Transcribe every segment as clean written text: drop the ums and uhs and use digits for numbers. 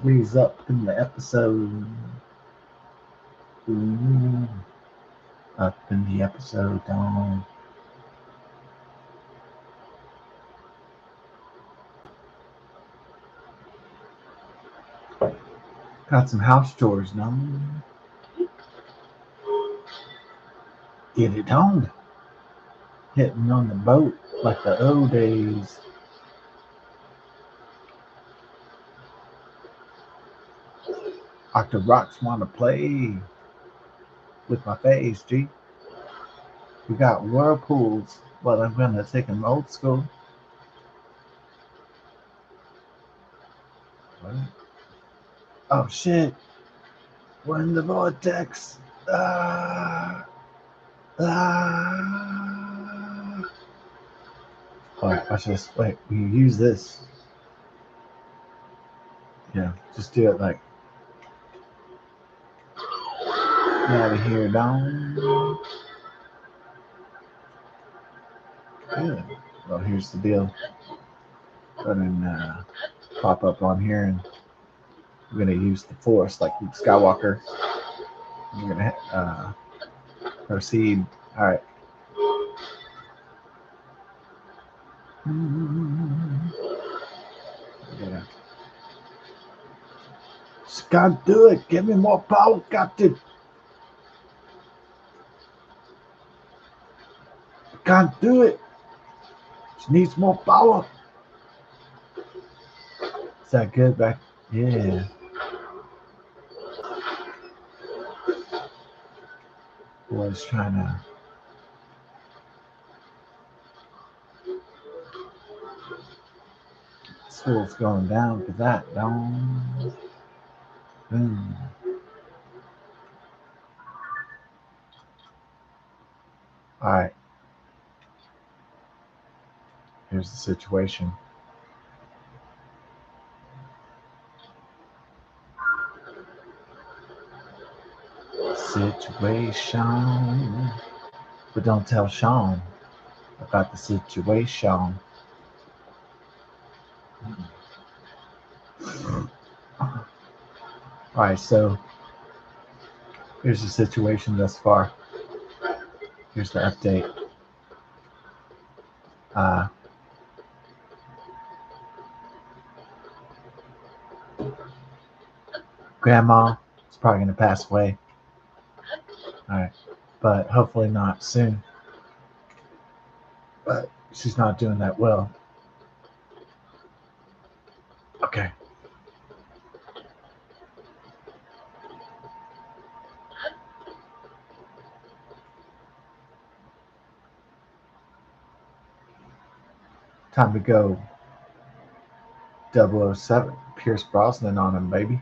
degrees up in the episode. Ooh, up in the episode, Dawn. Got some house chores done. Get it on. Hitting on the boat like the old days. Dr. Rocks want to play with my face, G. We got whirlpools, but I'm going to take them old school. What? Oh, shit. We're in the vortex. Ah. Ah. Alright, watch this. Wait, we use this. Yeah, just do it like. Get out of here, down. Good. Well, here's the deal. Go ahead and pop up on here, and we're going to use the Force like Luke Skywalker. We're going to proceed. All right. Yeah. Just can't do it. Give me more power, Captain. Can't do it. She needs more power. Is that good back? Yeah. Boy's trying to. School's going down for that. Down. Boom. All right. Here's the situation. Situation. But don't tell Sean about the situation. Alright, so here's the situation thus far. Here's the update. Grandma is probably going to pass away. Alright, but hopefully not soon. But she's not doing that well. Okay. Time to go 007. Pierce Brosnan on him, baby.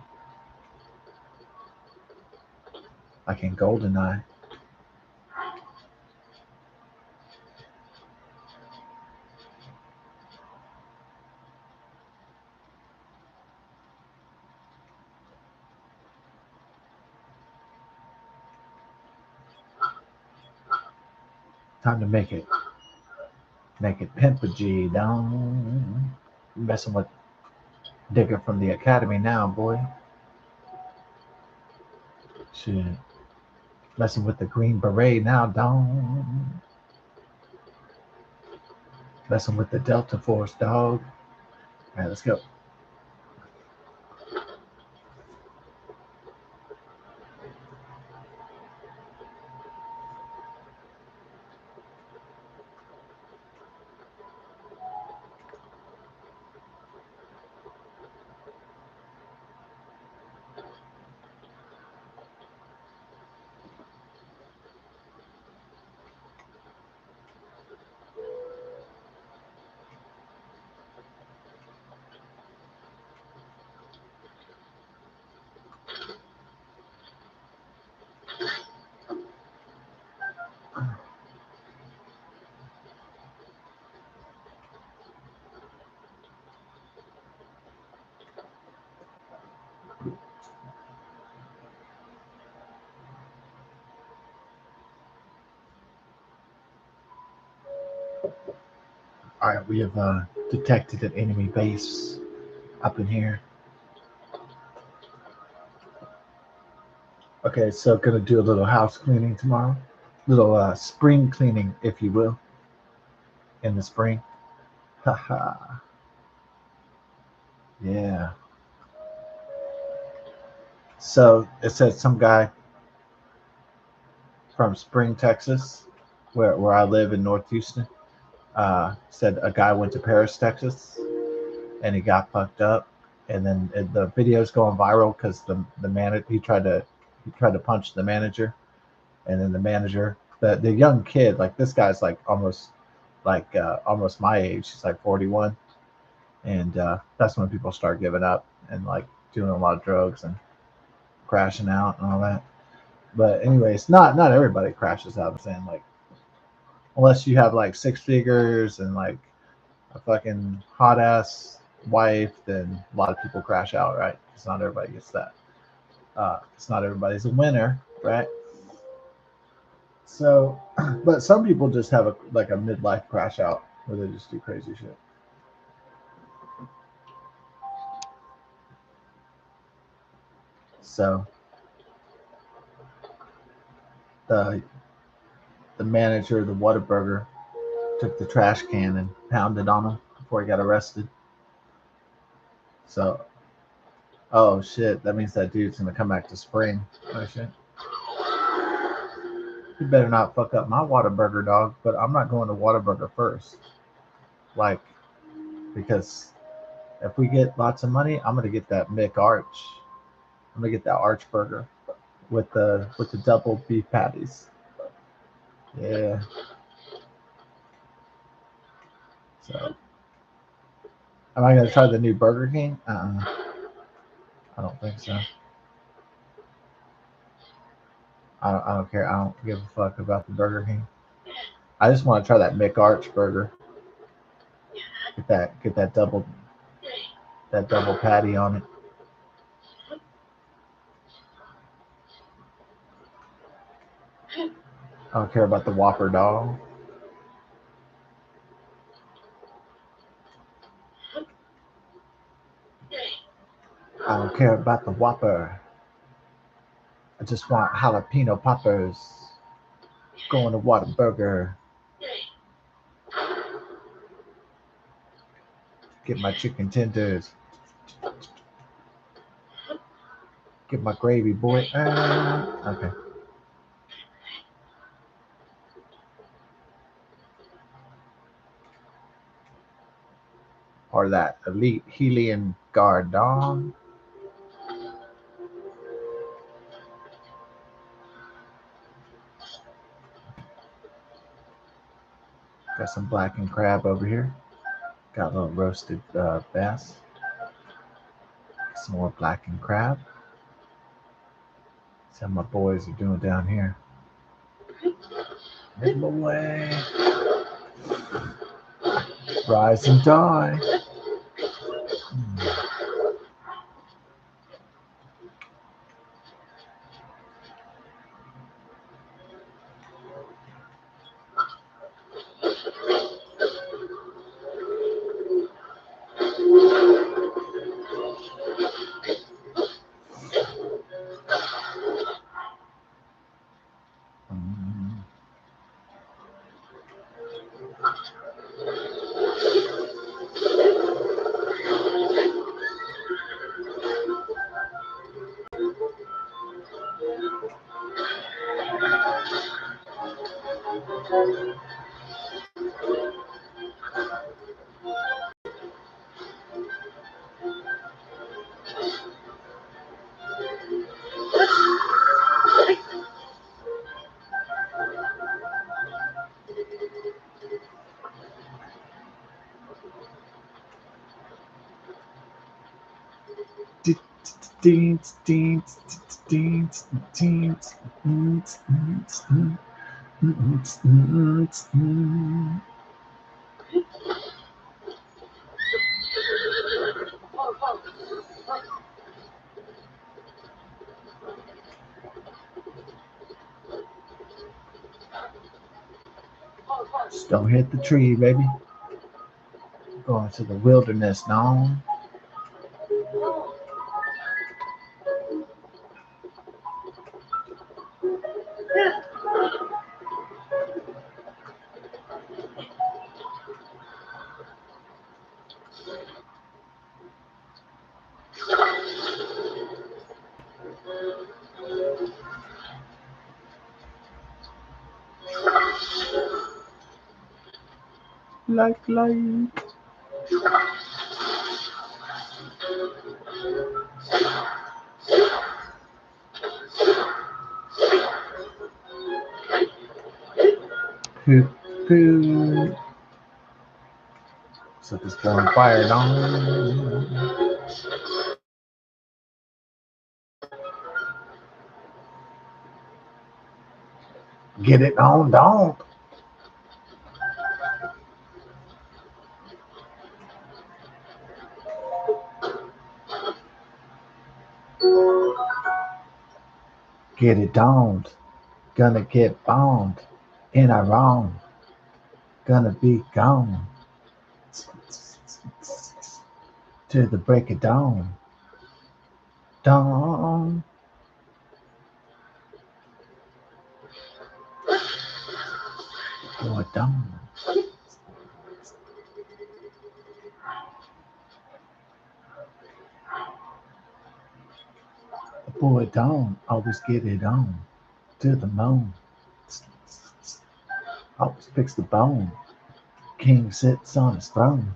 Like in GoldenEye. Time to make it pimp a G down. Messing with Digger from the Academy now, boy. Shit. Messing with the Green Beret now, down. Messing with the Delta Force, dog. Alright, let's go. Alright, we have detected an enemy base up in here. Okay, so gonna do a little house cleaning tomorrow. Little spring cleaning, if you will, in the spring. Haha. Yeah. So it said some guy from Spring, Texas, where I live in North Houston, said a guy went to Paris, Texas, and he got fucked up, and then the video's going viral because the man he tried to punch the manager, and then the manager, the young kid, like this guy's like almost my age, he's like 41, and that's when people start giving up and like doing a lot of drugs and crashing out and all that. But anyways, not everybody crashes out. I'm saying like unless you have like six figures and like a fucking hot ass wife, then a lot of people crash out, right? It's not everybody gets that. It's not everybody's a winner, right? So, but some people just have a midlife crash out where they just do crazy shit. So the the manager of the Whataburger took the trash can and pounded on him before he got arrested. So, oh shit, that means that dude's gonna come back to spring. Oh shit. You better not fuck up my Whataburger, dog. But I'm not going to Whataburger first. Like, because if we get lots of money, I'm gonna get that McArch. I'm gonna get that Arch Burger with the double beef patties. Yeah. So, am I gonna try the new Burger King? I don't think so. I don't care. I don't give a fuck about the Burger King. I just want to try that McArch burger. Get that double patty on it. I don't care about the Whopper dog. I don't care about the Whopper. I just want jalapeno poppers. Going to Whataburger. Get my chicken tenders. Get my gravy, boy. Okay. Or that elite Helium guard dog. Got some blackened crab over here. Got a little roasted bass. Some more blackened crab. See how my boys are doing down here. Hey boy. Rise and die. Mm. Just don't hit the tree, baby. Going to the wilderness now. Like. Poop, poop. Set this bonfire down. Get it on, don't. Get it down. Gonna get bombed. In a wrong. Gonna be gone. To the break of dawn. Dawn. Boy, dawn. Boy, dawn. Always get it on. To the moon. Always picks the bone. King sits on his throne.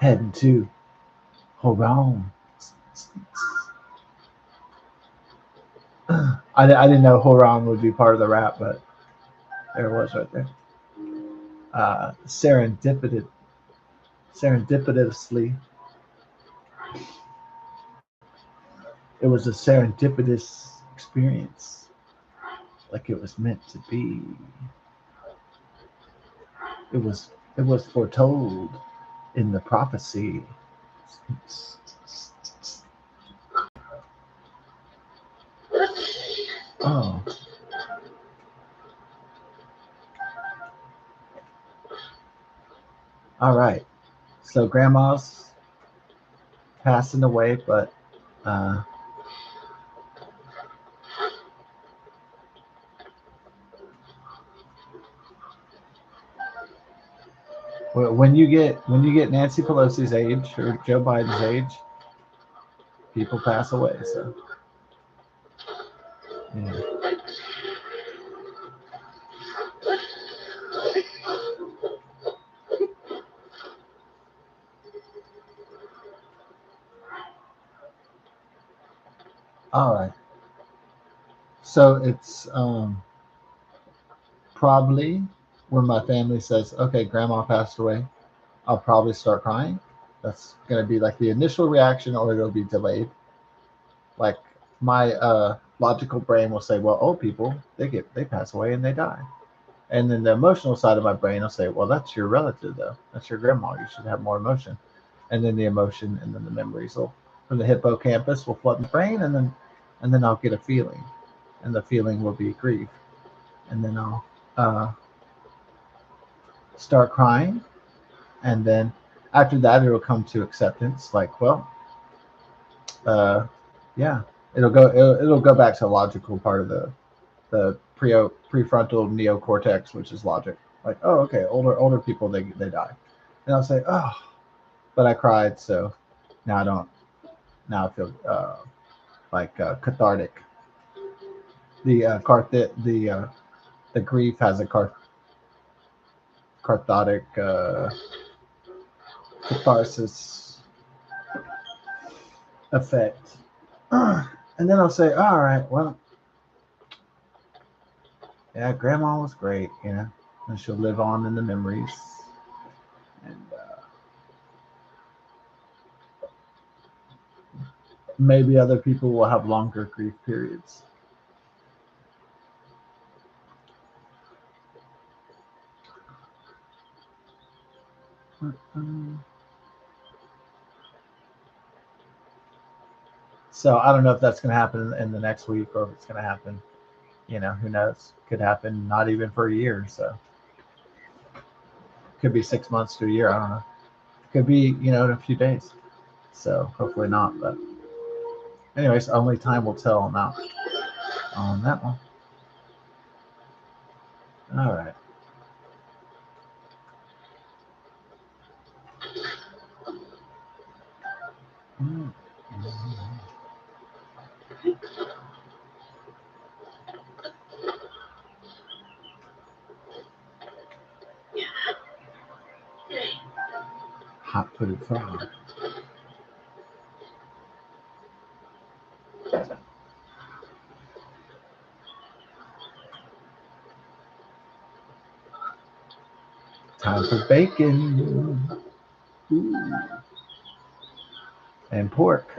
Heading to Horon. I didn't know Horon would be part of the rap, but there it was right there. Serendipitously, it was a serendipitous experience, like it was meant to be. It was foretold in the prophecy. Oh, all right. So grandma's passing away, but uh, when you get Nancy Pelosi's age or Joe Biden's age, people pass away. So yeah. All right. So it's probably when my family says, "Okay, grandma passed away," I'll probably start crying. That's gonna be like the initial reaction, or it'll be delayed. Like my logical brain will say, "Well, old people they pass away and they die," and then the emotional side of my brain will say, "Well, that's your relative though. That's your grandma. You should have more emotion." And then the emotion and then the memories will from the hippocampus will flood my brain, and then I'll get a feeling, and the feeling will be grief, and then I'll uh, start crying, and then after that it'll come to acceptance. Like, well, uh, yeah, it'll go back to the logical part of the prefrontal neocortex, which is logic. Like, oh, okay, older people they die, and I'll say, oh, but I cried, so now I don't. Now I feel like cathartic. The grief has a cathartic catharsis effect. And then I'll say, all right, well, yeah, grandma was great, and she'll live on in the memories. And maybe other people will have longer grief periods. So I don't know if that's going to happen in the next week or if it's going to happen, who knows? Could happen not even for a year. So could be 6 months to a year. I don't know. Could be, in a few days. So hopefully not. But anyways, only time will tell on that one. All right. Mm. Hot-footed frog. Time for bacon. Ooh. And pork.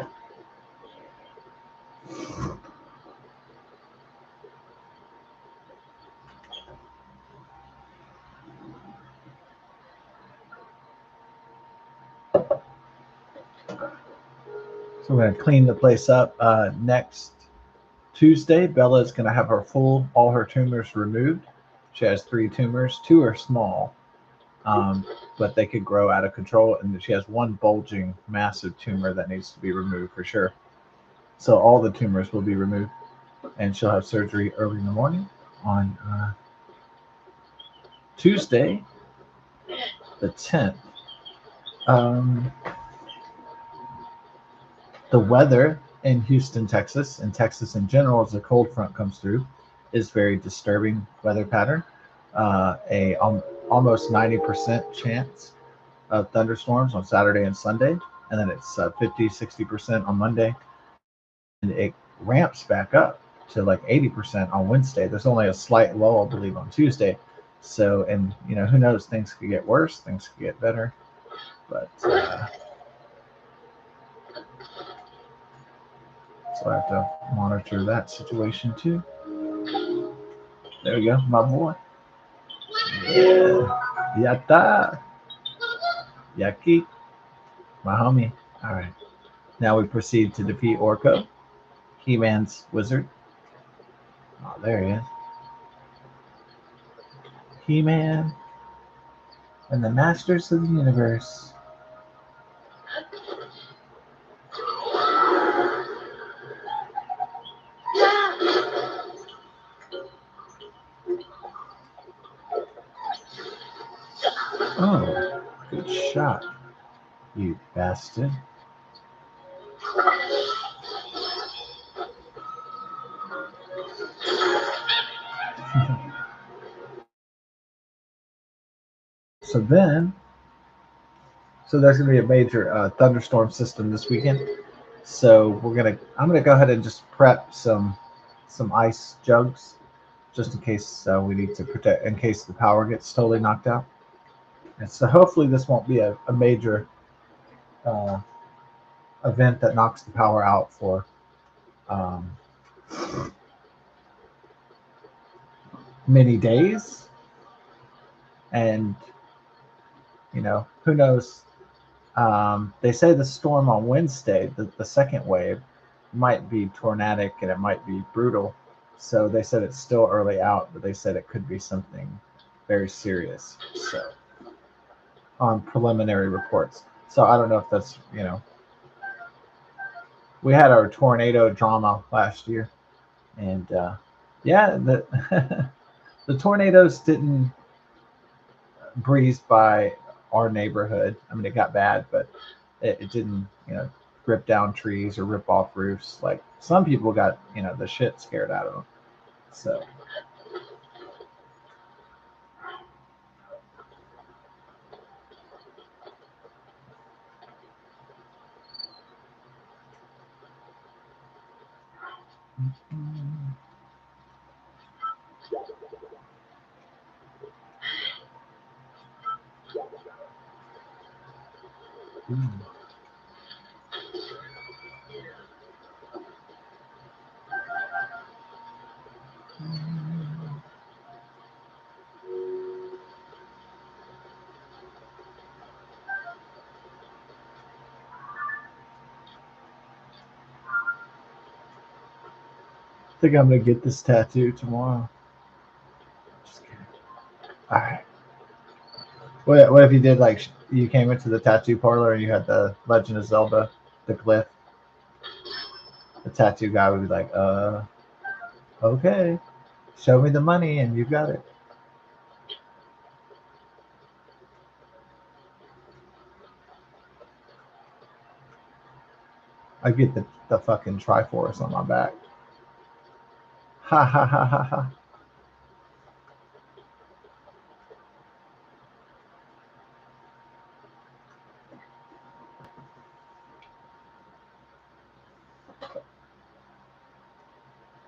So we're going to clean the place up. Next Tuesday, Bella is going to have all her tumors removed. She has 3 tumors. 2 are small, but they could grow out of control. And she has 1 bulging, massive tumor that needs to be removed for sure. So all the tumors will be removed. And she'll have surgery early in the morning on Tuesday, the 10th. The weather in Houston, Texas, and Texas in general, as a cold front comes through, is very disturbing weather pattern. Almost 90% chance of thunderstorms on Saturday and Sunday, and then it's 50-60% on Monday, and it ramps back up to like 80% on Wednesday. There's only a slight lull, I believe, on Tuesday. So, and who knows? Things could get worse, things could get better, but so I have to monitor that situation too. There we go, my boy. Yeah. Yatta. Yaki. My homie. All right. Now we proceed to defeat Orko, He-Man's wizard. Oh, there he is. He-Man and the Masters of the Universe. Oh, good shot, you bastard. So there's going to be a major thunderstorm system this weekend. So I'm gonna go ahead and just prep some ice jugs, just in case we need to protect, in case the power gets totally knocked out. And so hopefully this won't be a major uh, event that knocks the power out for um, many days. And who knows? They say the storm on Wednesday, the second wave, might be tornadic and it might be brutal. So they said it's still early out, but they said it could be something very serious. So on preliminary reports. So I don't know if that's we had our tornado drama last year, and yeah, the the tornadoes didn't breeze by our neighborhood. I mean, it got bad, but it didn't rip down trees or rip off roofs. Like some people got the shit scared out of them. So I think I'm gonna get this tattoo tomorrow. Just kidding. All right. What if you did like you came into the tattoo parlor and you had the Legend of Zelda, the glyph? The tattoo guy would be like, okay, show me the money and you got it. I get the fucking Triforce on my back. Ha ha ha ha ha.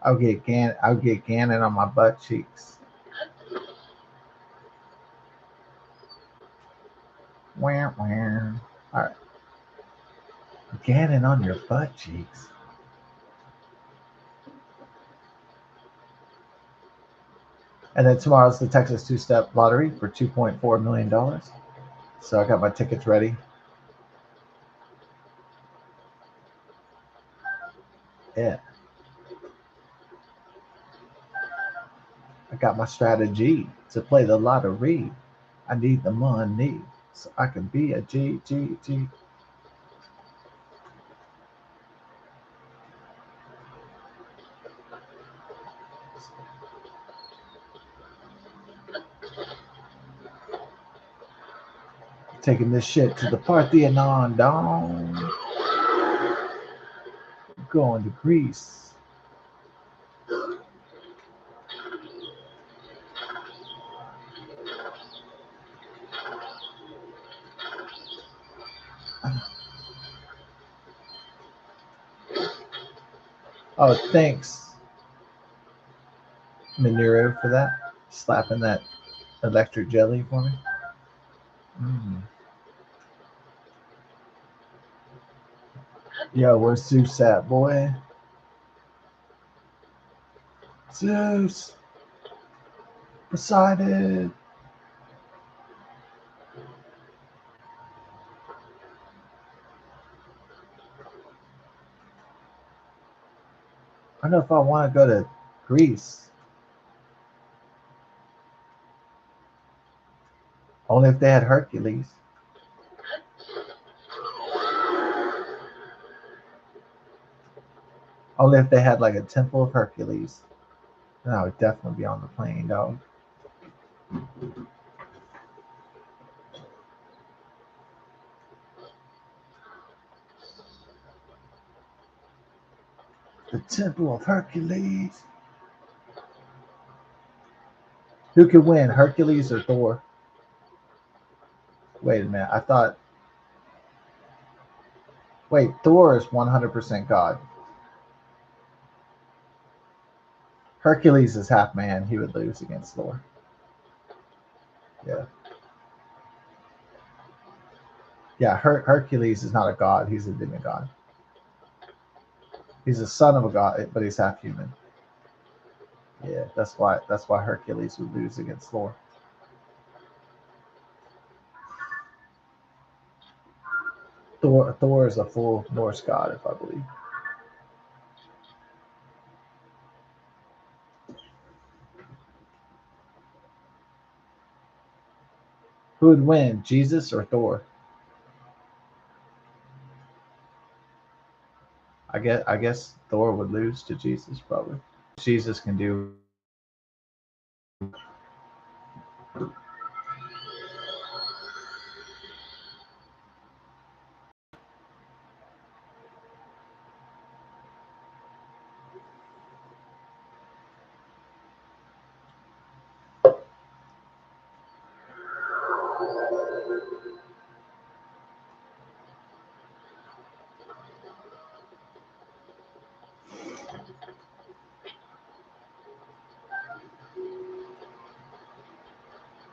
I'll get Ganon on my butt cheeks. Wah, wah. All right. Ganon on your butt cheeks. And then tomorrow's the Texas two-step lottery for $2.4 million. So I got my tickets ready. Yeah. I got my strategy to play the lottery. I need the money so I can be a G, G, G. Taking this shit to the Parthenon, dong. Going to Greece. Oh, thanks, Manero, for that. Slapping that electric jelly for me. Mm. Yo, where's Zeus at, boy? Zeus! Poseidon! I don't know if I want to go to Greece. Only if they had Hercules. Only if they had like a temple of Hercules. Then I would definitely be on the plane, dog. The temple of Hercules. Who could win, Hercules or Thor? Wait a minute. I thought. Wait, Thor is 100% God. Hercules is half man. He would lose against Thor. Yeah. Yeah, Hercules is not a god. He's a demigod. He's a son of a god, but he's half human. Yeah, that's why Hercules would lose against Thor. Thor is a full Norse god, if I believe. Who would win, Jesus or Thor? I guess Thor would lose to Jesus probably. Jesus can do.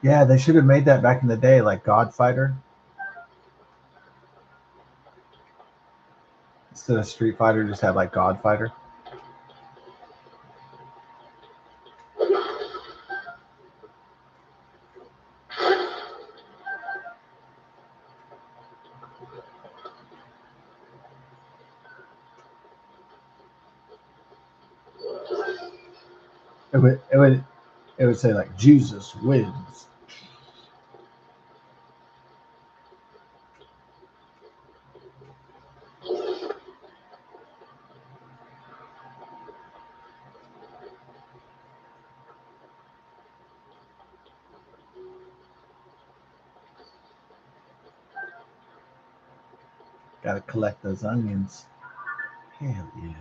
Yeah, they should have made that back in the day, like Godfighter instead of Street Fighter. Just have like Godfighter. It would say like Jesus wins. Got to collect those onions. Hell yeah.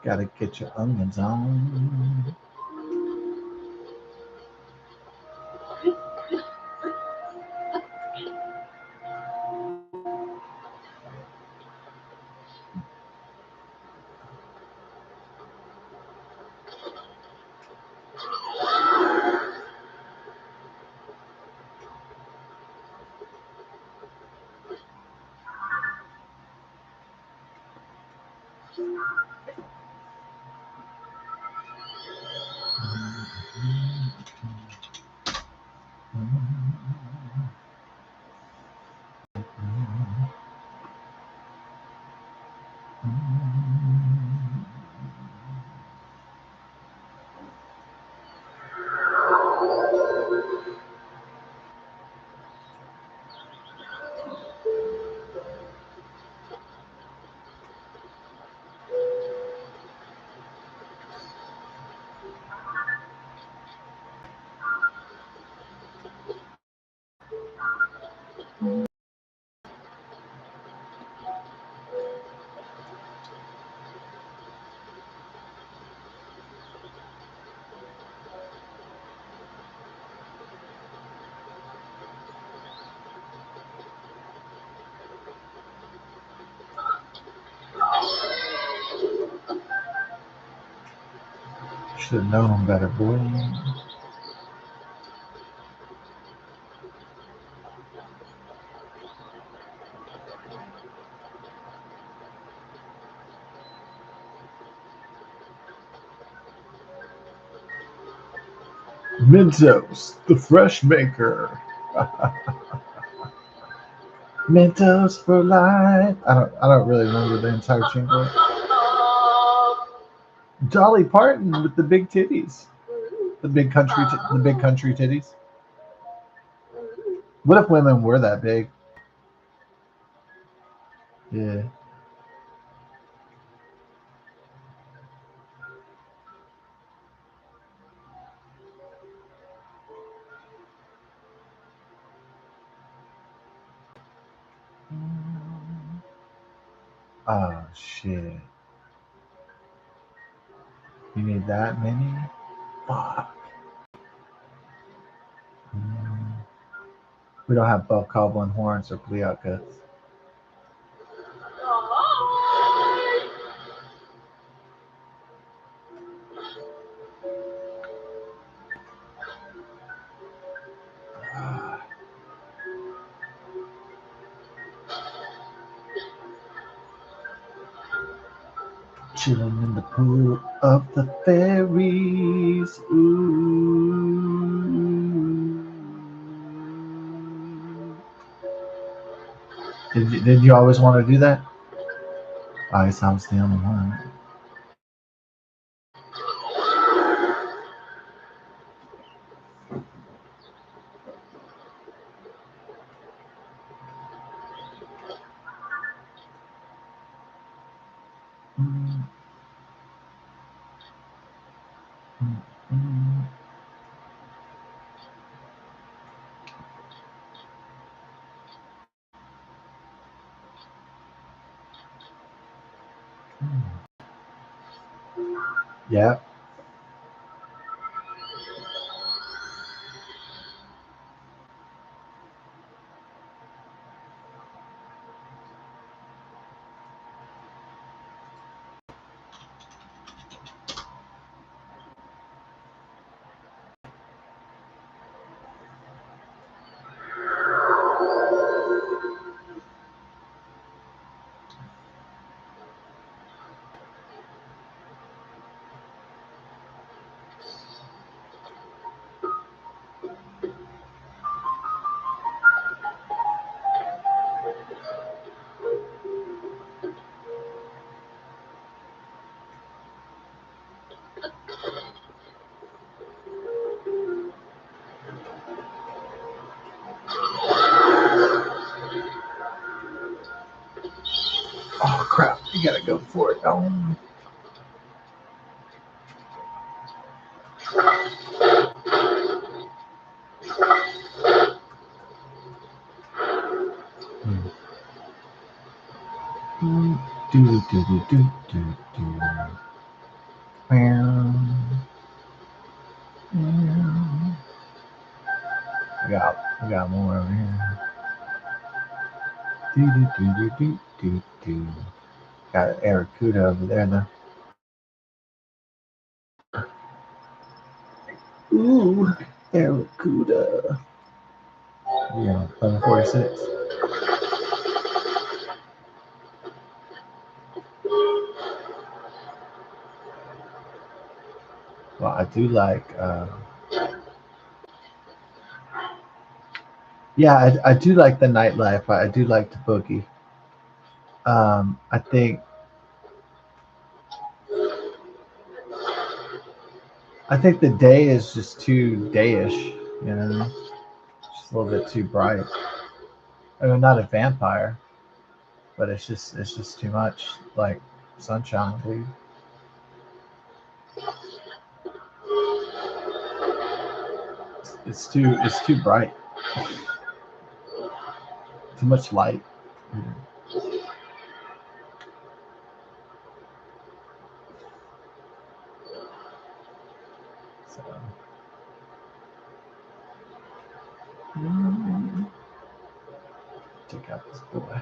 Gotta get your onions on. Should have known better, boy. Mentos, the fresh maker. Mentos for life. I don't really remember the entire jingle. Dolly Parton with the big titties. The big country titties. What if women were that big? Yeah. Oh shit. You need that many? Fuck. We don't have buff goblin horns or pliacas. Chilling in the pool of the fairies. Ooh. Did you always want to do that? I guess I was the only one. Mm, mm, mm, mm. Yeah. Oh crap! You gotta go for it. Oh. Do do do do do do. Meow. Meow. We got more over here. Do do do do do do do. Got Aracuda over there though. Ooh, Aracuda. Yeah, 1146. Well, I do like. Yeah, I do like the nightlife. I do like the boogie. I think the day is just too dayish. You know, just a little bit too bright. I mean, not a vampire, but it's just too much like sunshine, dude. It's too bright. Too much light. So, take out this boy.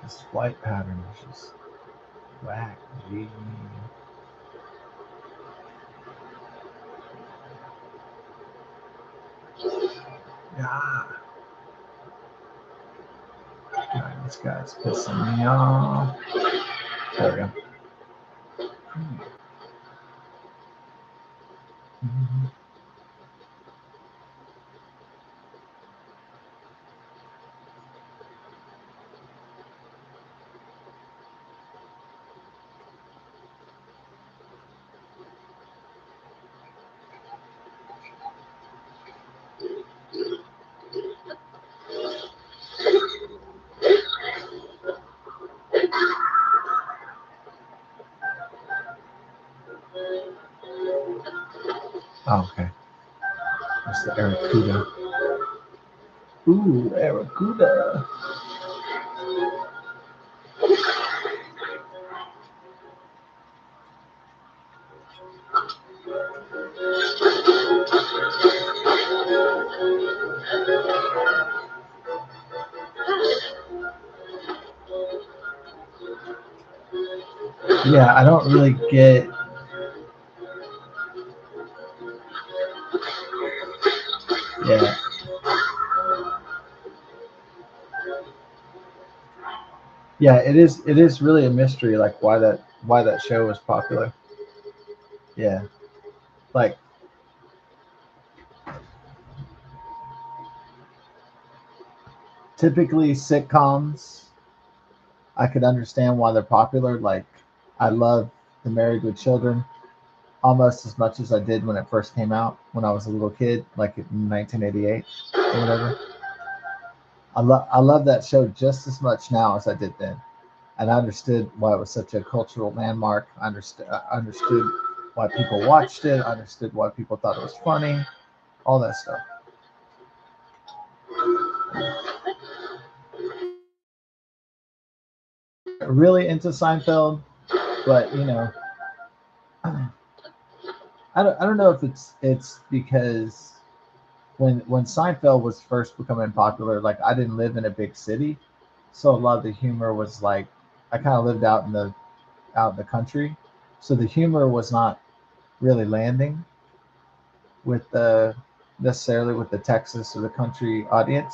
This flight pattern is just whack. Gee. Yeah. Alright, this guy's pissing me off. There we go. Oh, okay. That's the Aracuda. Ooh, Aracuda. Yeah, I don't really get. Yeah, yeah. It is really a mystery, like why that show was popular. Yeah, like typically sitcoms, I could understand why they're popular. Like I love The Married with Children almost as much as I did when it first came out when I was a little kid, like in 1988 or whatever. I love that show just as much now as I did then, and I understood why it was such a cultural landmark. I understood why people watched it. I understood why people thought it was funny. All that stuff. Really into Seinfeld, but I don't know if it's because when Seinfeld was first becoming popular, like I didn't live in a big city, so a lot of the humor was like I kind of lived out in the country, so the humor was not really landing with the necessarily with the Texas or the country audience,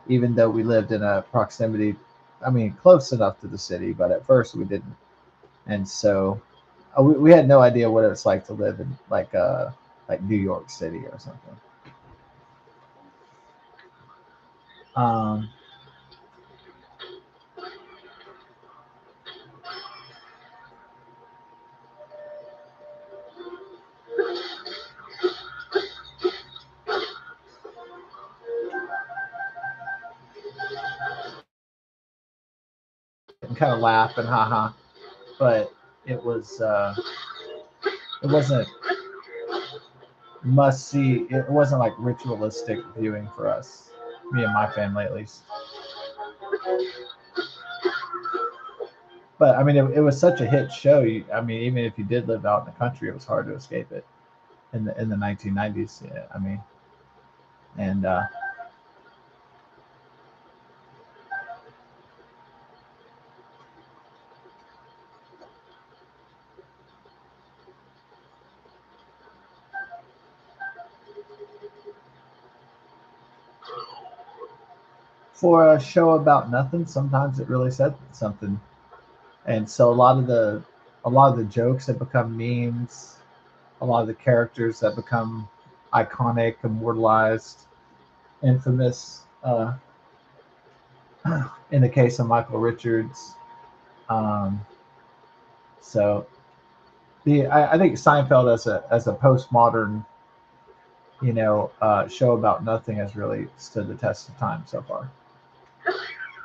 even though we lived in a proximity, I mean, close enough to the city, but at first we didn't, and so we had no idea what it was like to live in like New York City or something. Um, kind of laugh and haha, but it wasn't must see. It wasn't like ritualistic viewing for us, me and my family at least. But I mean, it was such a hit show. I mean, even if you did live out in the country, it was hard to escape it in the 1990s. Yeah, I mean, and for a show about nothing, sometimes it really said something. And so a lot of the jokes that become memes, a lot of the characters that become iconic, immortalized, infamous. In the case of Michael Richards, um, so I think Seinfeld as a postmodern show about nothing has really stood the test of time so far.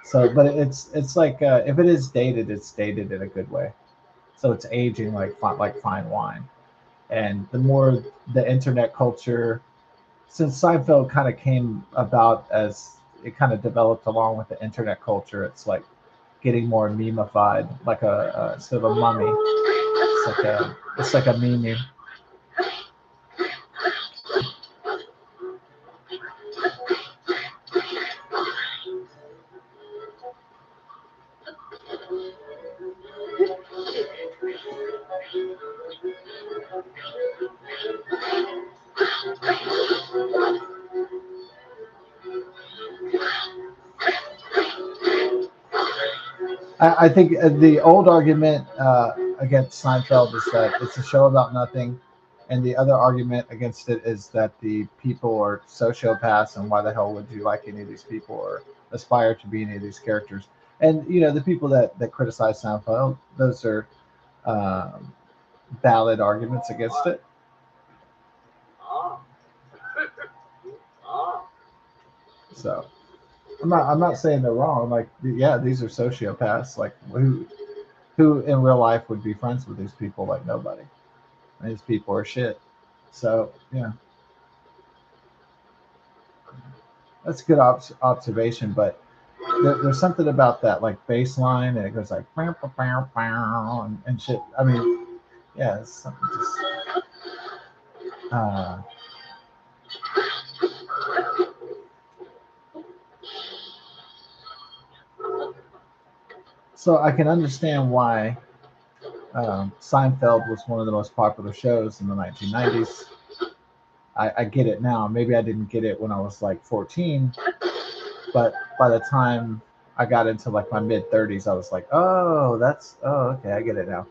So, but it's like if it is dated, it's dated in a good way. So it's aging like fine wine. And the more the internet culture, since Seinfeld kind of came about as it kind of developed along with the internet culture, it's like getting more memeified, like a sort of a mummy. It's like a meme. I think the old argument against Seinfeld is that it's a show about nothing, and the other argument against it is that the people are sociopaths, and why the hell would you like any of these people or aspire to be any of these characters? And the people that criticize Seinfeld, those are um, valid arguments against it. So I'm not saying they're wrong. Like, yeah, these are sociopaths. Like, who in real life would be friends with these people? Like, nobody. These people are shit. So yeah, that's a good observation. But there's something about that like bass line, and it goes like bow, bow, bow, bow, and shit. I mean, yeah, it's something just. Uh, so I can understand why Seinfeld was one of the most popular shows in the 1990s. I get it now. Maybe I didn't get it when I was like 14, but by the time I got into like my mid 30s, I was like, oh, okay, I get it now.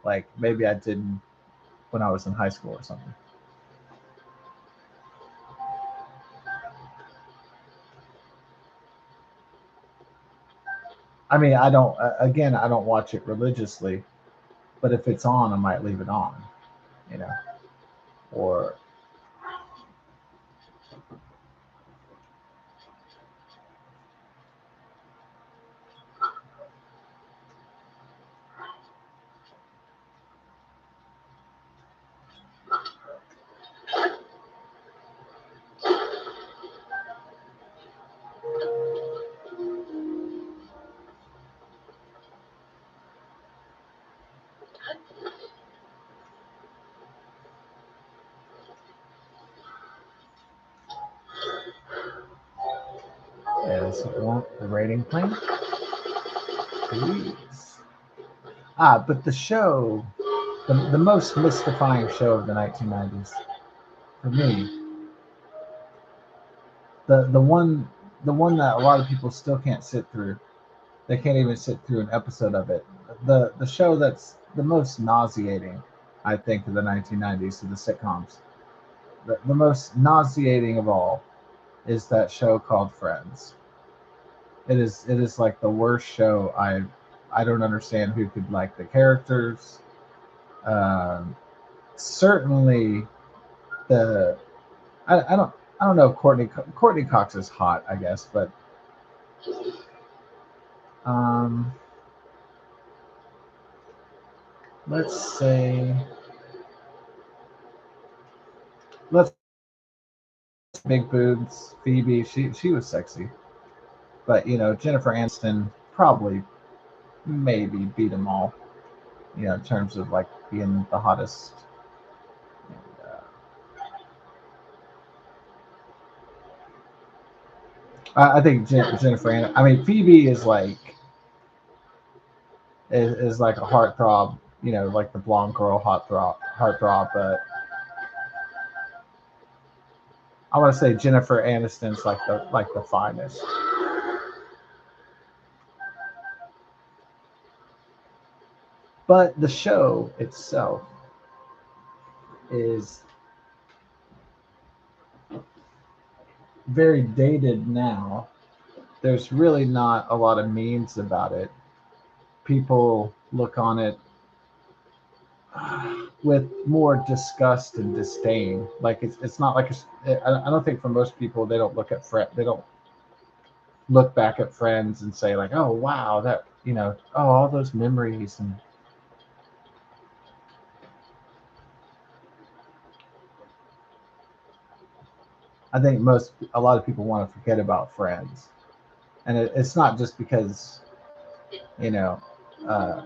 Like maybe I didn't when I was in high school or something. I mean, I don't. Again, I don't watch it religiously, but if it's on, I might leave it on. You know, or as want the rating plan, please. But the show, the most mystifying show of the 1990s for me, the one that a lot of people still can't sit through. They can't even sit through an episode of it. The show that's the most nauseating, I think, of the 1990s of the sitcoms. The most nauseating of all is that show called Friends. It is like the worst show. I don't understand who could like the characters. Um, Certainly the I don't know if Courtney Cox is hot, I guess, but um, let's say, let's big boobs. Phoebe, she was sexy, but Jennifer Aniston probably maybe beat them all. In terms of like being the hottest. And, I think Jennifer Aniston. I mean, Phoebe is like a heartthrob. Like the blonde girl heartthrob. But I want to say Jennifer Aniston's like the finest. But the show itself is very dated now. There's really not a lot of memes about it. People look on it with more disgust and disdain. Like it's not like I don't think for most people they don't look back at Friends and say like, oh wow, that oh, all those memories. And I think a lot of people want to forget about Friends, and it's not just because you know uh,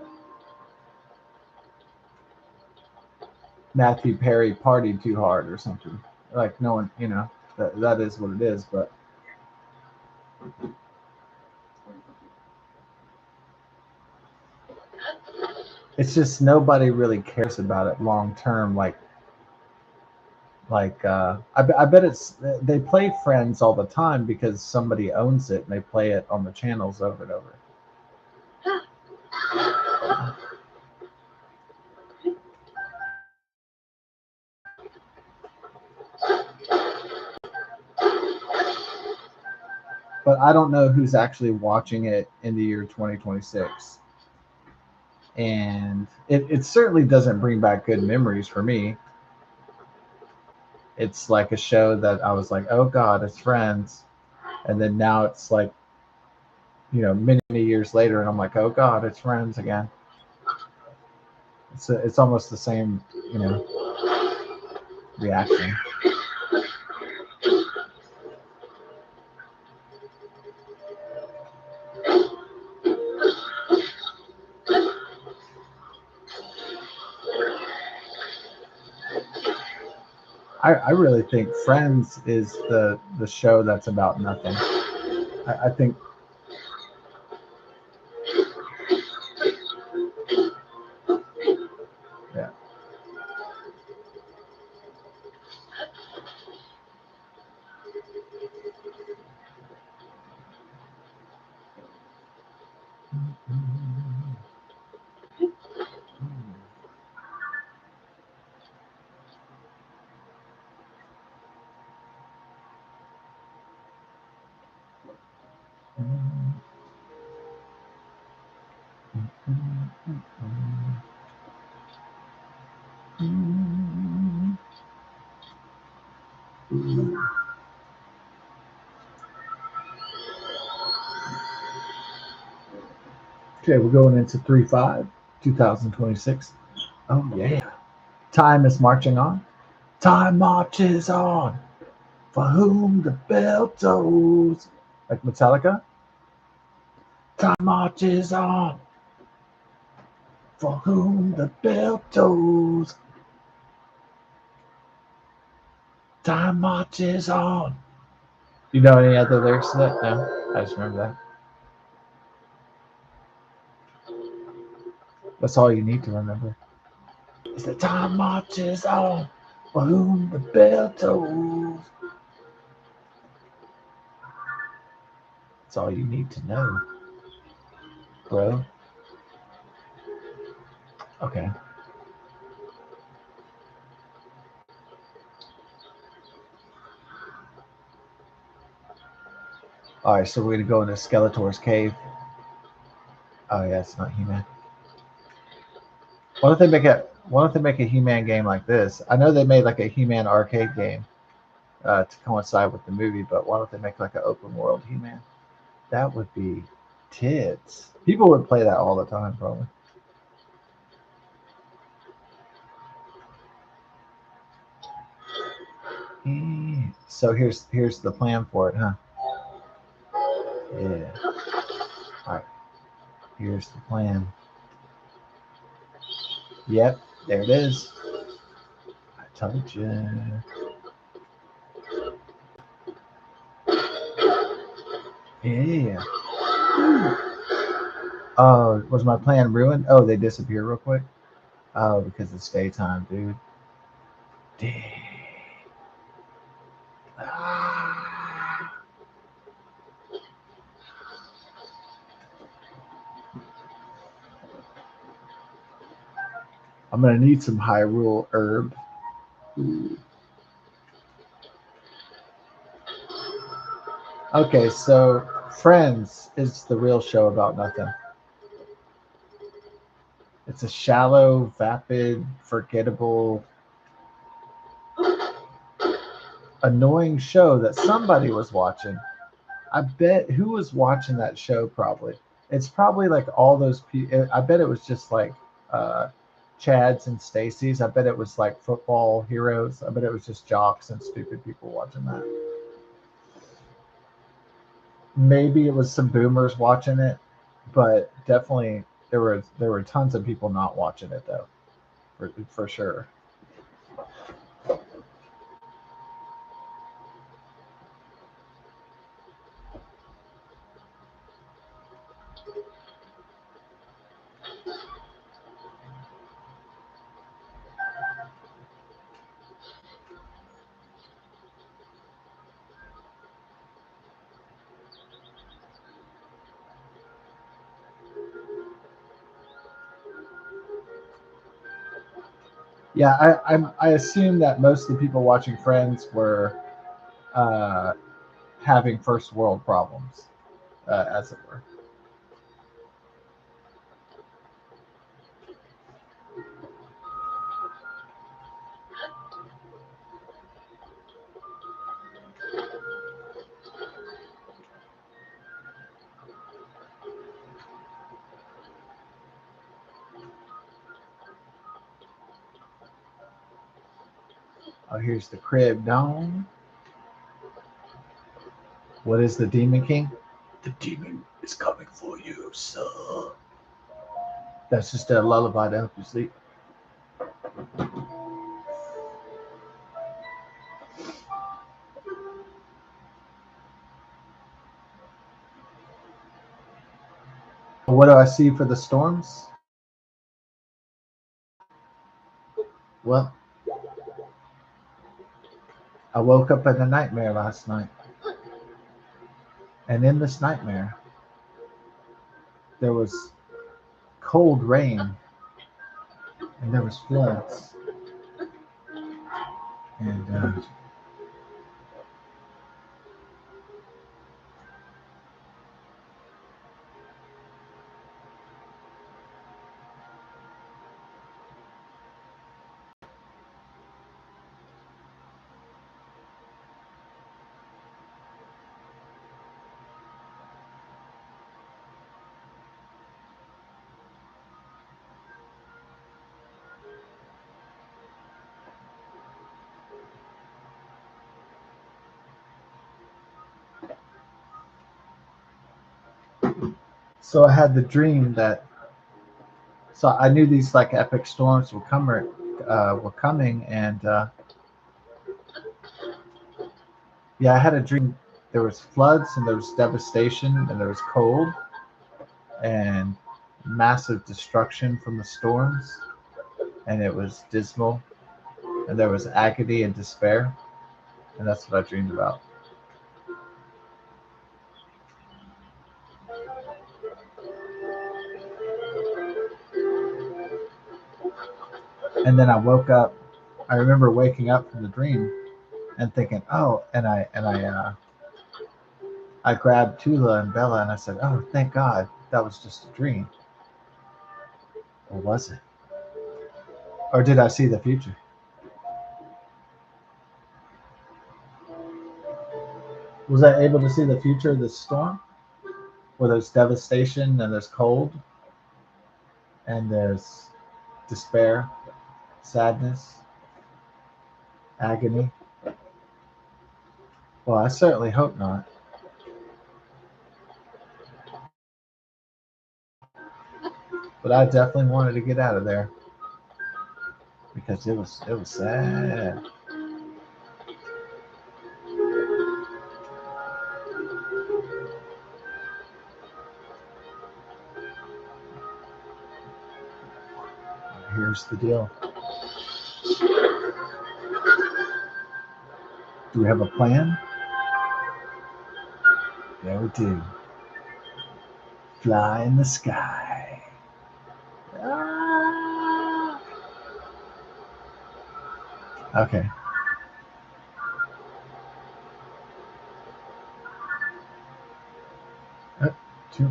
Matthew Perry partied too hard or something. Like no one, that is what it is. But it's just nobody really cares about it long term. I bet they play Friends all the time because somebody owns it and they play it on the channels over and over. But I don't know who's actually watching it in the year 2026. And it certainly doesn't bring back good memories for me. It's like a show that I was like, oh God, it's Friends. And then now it's like, many years later, and I'm like, oh God, it's Friends again. It's almost the same, reaction. I really think Friends is the show that's about nothing. I think yeah. Okay, we're going into 3/5, 2026. Oh yeah. Time is marching on. Time marches on. For whom the bell tolls. Like Metallica. Time marches on. For whom the bell tolls. Time marches on. You know any other lyrics to that? No, I just remember that. That's all you need to remember. Is the time marches on. For whom the bell tolls. That's all you need to know, bro. Okay. All right, so we're gonna go into Skeletor's cave. Oh yeah, it's not He-Man. Why don't they make a He-Man game like this? I know they made like a He-Man arcade game to coincide with the movie, but why don't they make like an open world He-Man? That would be tits. People would play that all the time, probably. So here's the plan for it, huh? Yeah. All right. Here's the plan. Yep. There it is. I told you. Yeah. Oh, was my plan ruined? Oh, they disappear real quick. Oh, because it's daytime, dude. Dang. Ah. I'm gonna need some Hyrule herb. Okay, so Friends is the real show about nothing. It's a shallow, vapid, forgettable, annoying show that somebody was watching. I bet who was watching that show probably. It's probably like all those people. I bet it was just like uh, Chads and Stacy's. I bet it was like football heroes. I bet it was just jocks and stupid people watching that. Maybe it was some boomers watching it, but definitely there were tons of people not watching it though, for sure. Yeah, I assume that most of the people watching Friends were uh, having first world problems, as it were. Oh, here's the crib. Dome. What is the Demon King? The demon is coming for you, sir. That's just a lullaby to help you sleep. What do I see for the storms? Well, I woke up in a nightmare last night, and in this nightmare, there was cold rain, and there was floods, and so I had the dream that. So I knew these like epic storms were coming, and yeah, I had a dream. There was floods, and there was devastation, and there was cold, and massive destruction from the storms, and it was dismal, and there was agony and despair, and that's what I dreamed about. And then I woke up. I remember waking up from the dream and thinking, "Oh," I grabbed Tula and Bella and I said, "Oh, thank God, that was just a dream." Or was it? Or did I see the future? Was I able to see the future of this storm, where there's devastation and there's cold and there's despair, sadness, agony? Well, I certainly hope not. But I definitely wanted to get out of there because it was sad. Here's the deal. Do we have a plan? Yeah, we do. Fly in the sky. Ah! Okay. Two.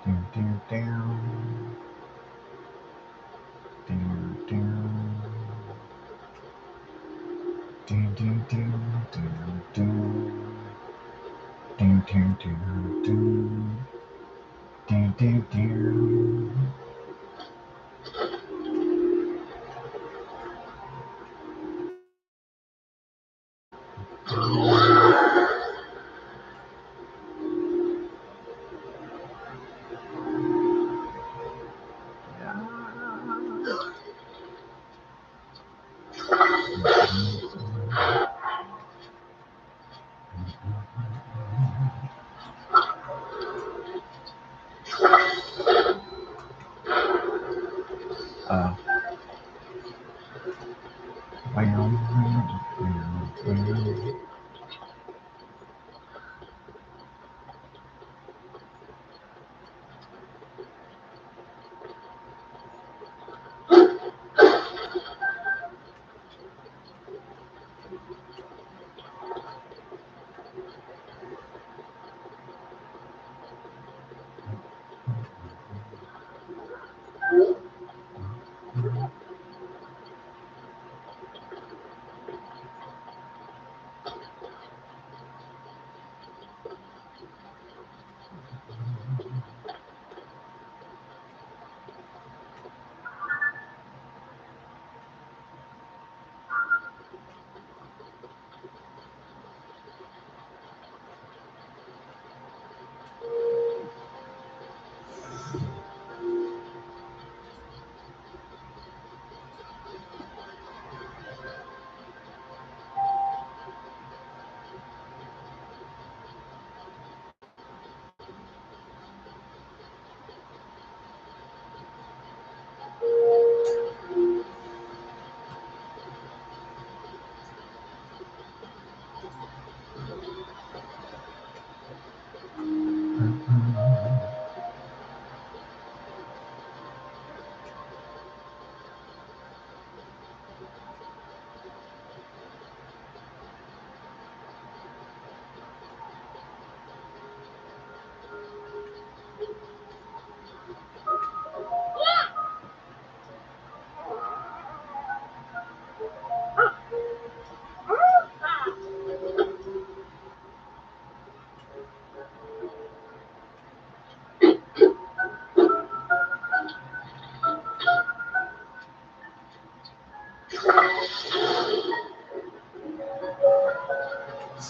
Down, down, down. Down, down. Down, down, down, down, down. Down, down, down, down. Down, down, down. Uh,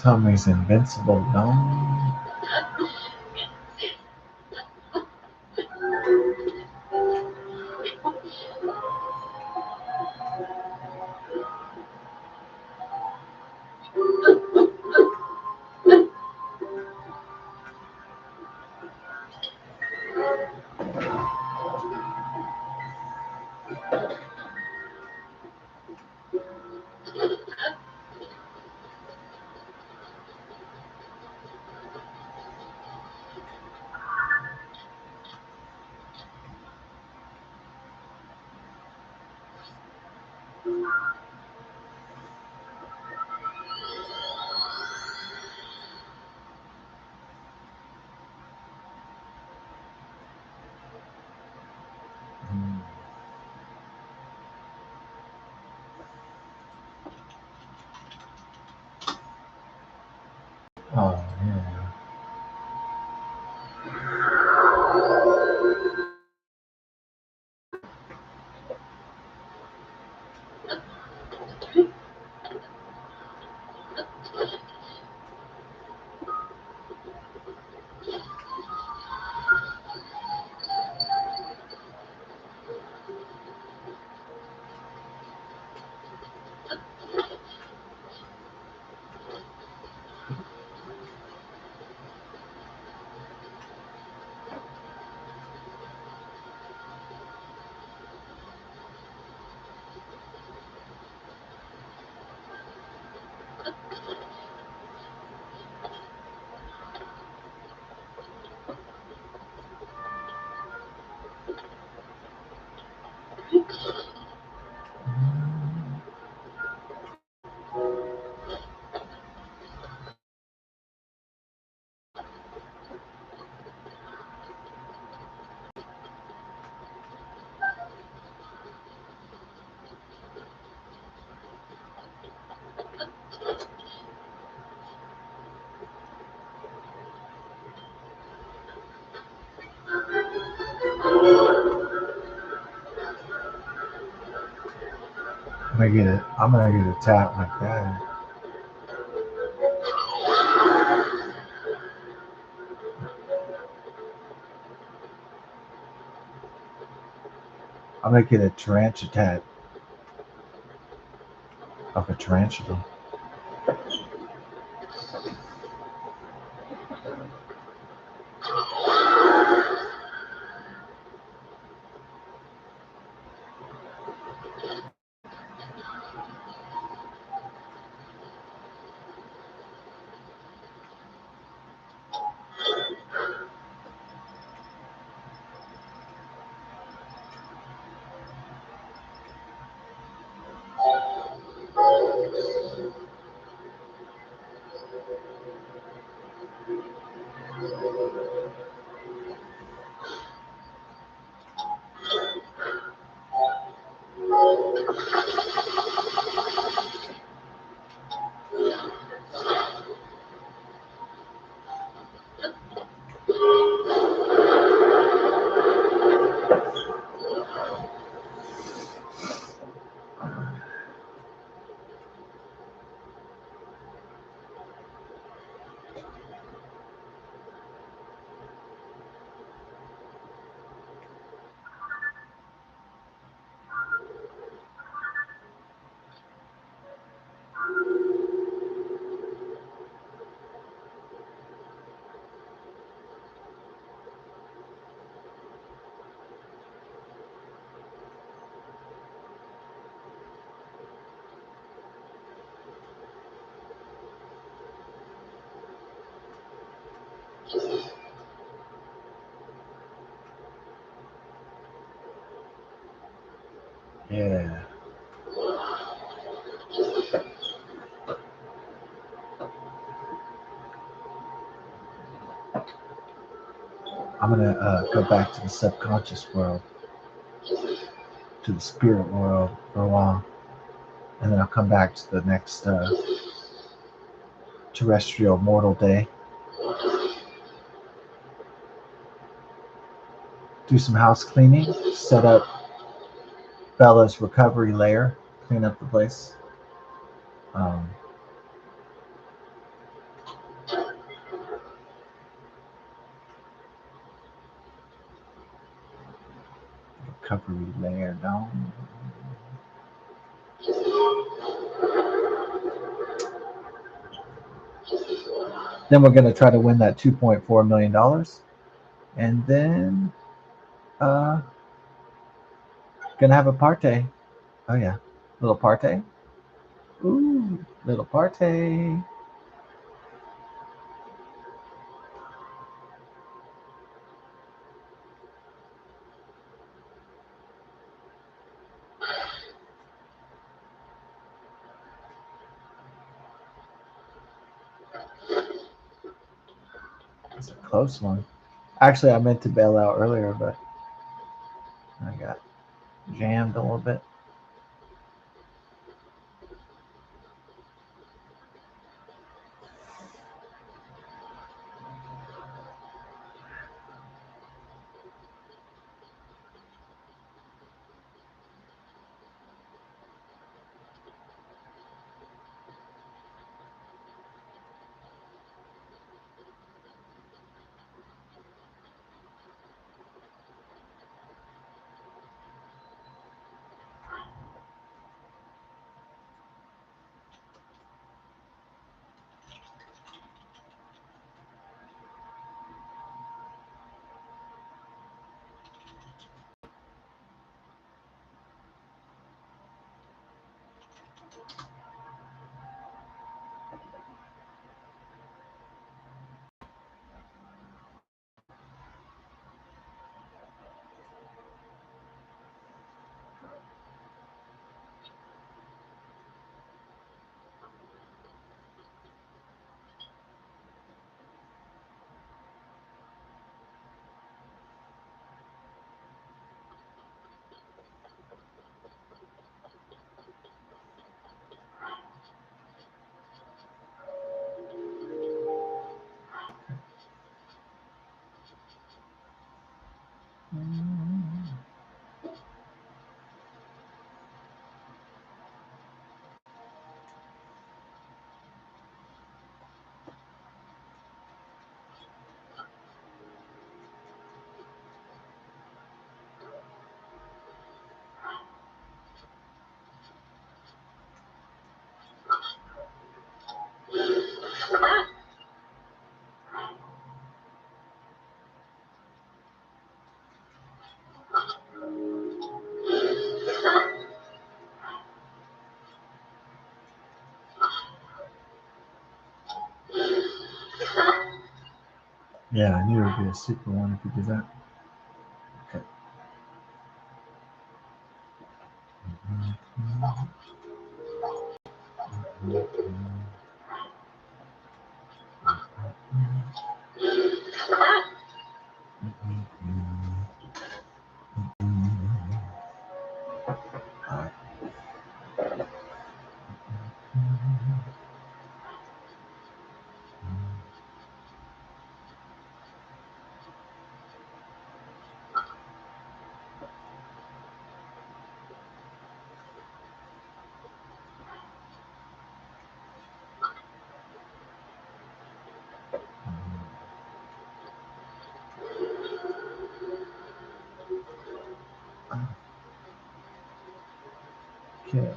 Tommy's invincible, no? Oh, yeah. I'm gonna get a tap like that. I'm gonna get a tarantula tat of a tarantula. Yeah. I'm gonna go back to the subconscious world, to the spirit world for a while, and then I'll come back to the next terrestrial mortal day. Do some house cleaning, set up Bella's recovery layer, clean up the place. Um, recovery layer down. Then we're gonna try to win that $2.4 million, and then uh, gonna have a party. Oh yeah, little party. Ooh, little party. It's a close one. Actually, I meant to bail out earlier, but I got jammed a little bit. Yeah, I knew it would be a super one if you did that. Okay. Okay.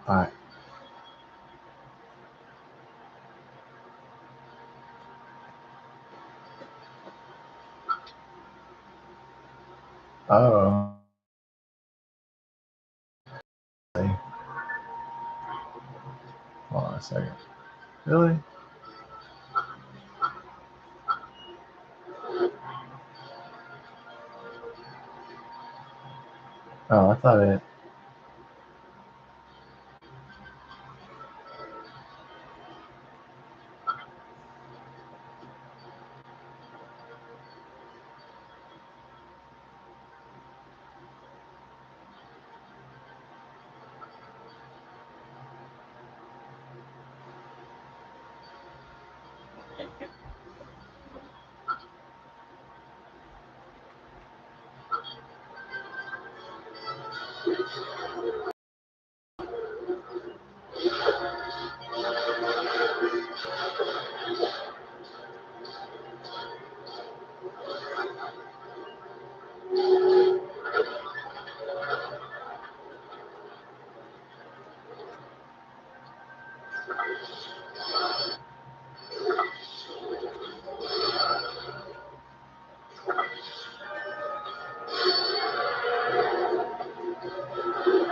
All right. Oh. Hold on a second. Really? Oh, I thought it.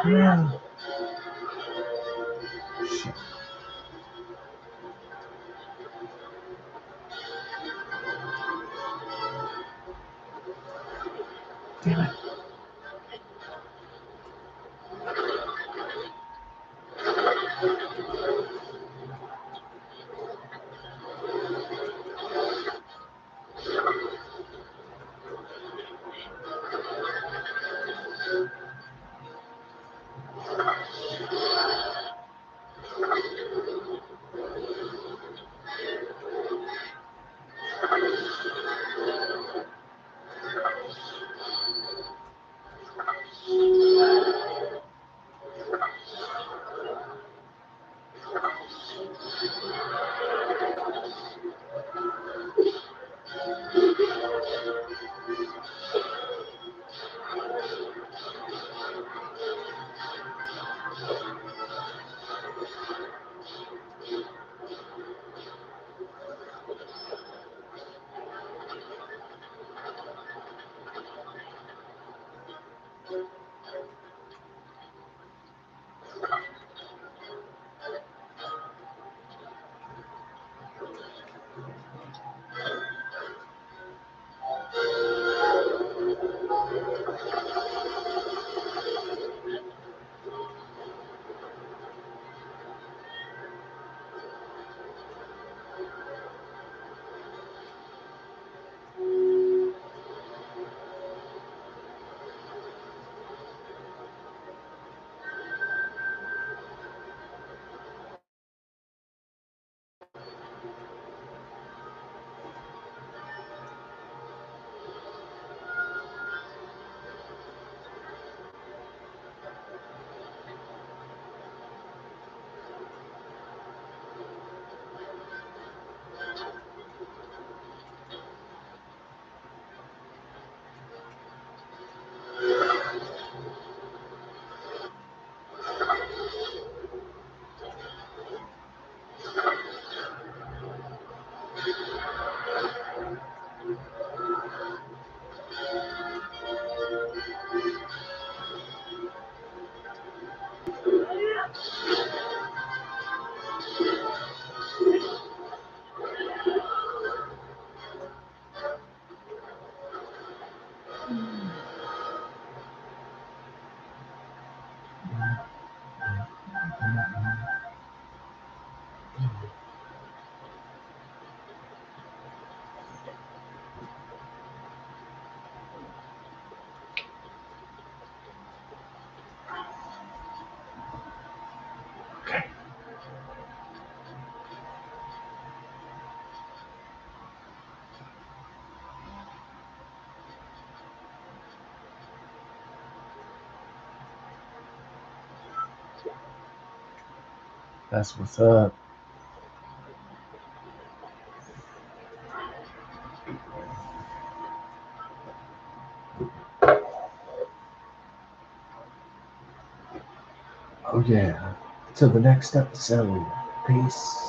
Yeah. Shit. Damn it. Okay. That's what's up. Oh yeah. Till the next episode. Peace.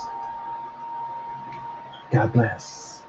God bless.